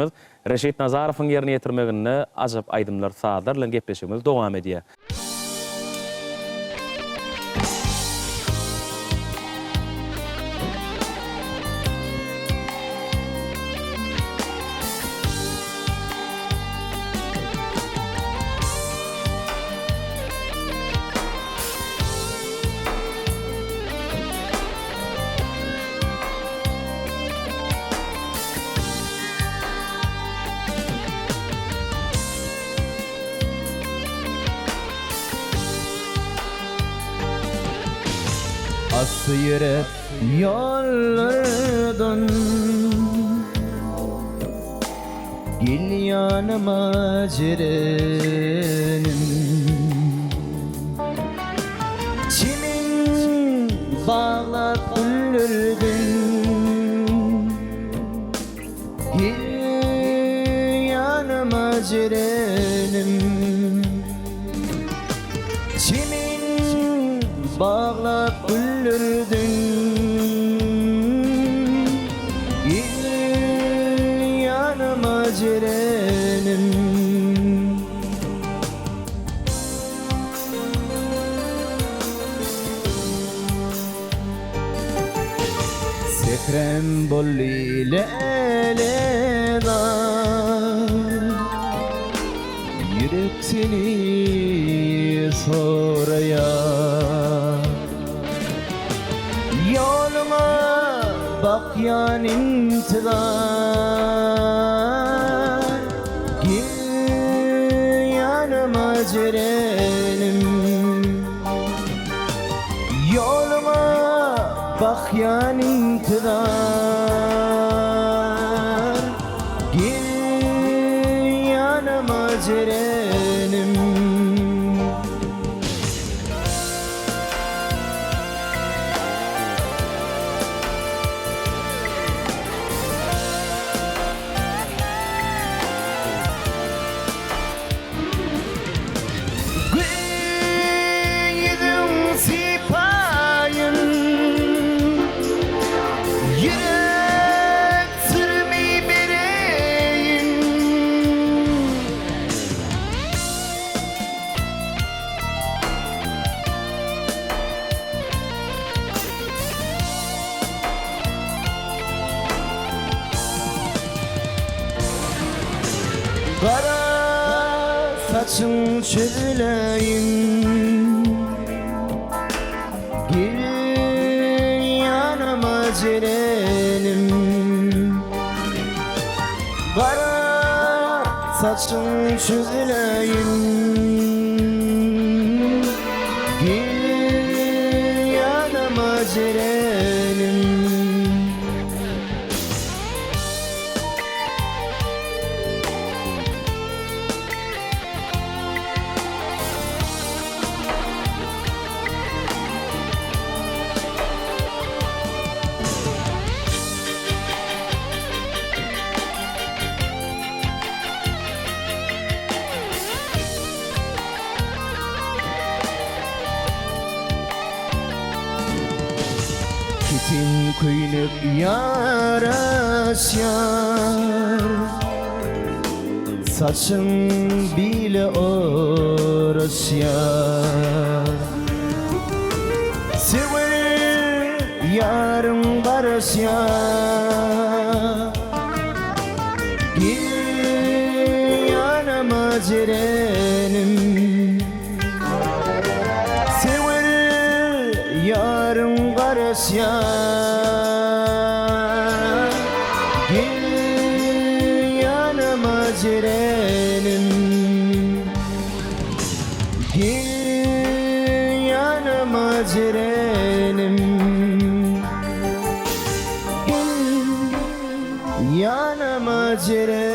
başçymyz Reşit Nazarowyň ýerine ýetirmeginde ajap aýdymlar saýar bilen gepleşigimiz dowam edýär. Asyret yollardan gel yanıma cirenim çimin bağlap güllürdün gel yanıma cirenim çimin bağlap güllürdün gel yanıma cirenim sekrem bolli leyleler yürek seni soraya yoluma bak yan intizar gel yanıma cirenim yoluma bak yan intizar gel yanıma cirenim Kara saçın çözüleyim gel yanıma cirenim Kara saçın çözüleyim gel yanıma cirenim Kitin kuynup yaraşyar saçın bile oraşyar sever yarım barışyar gel yanıma cirenim sever yarım barışyar gel yanıma cirenim gel yanıma cirenim gel yanıma cirenim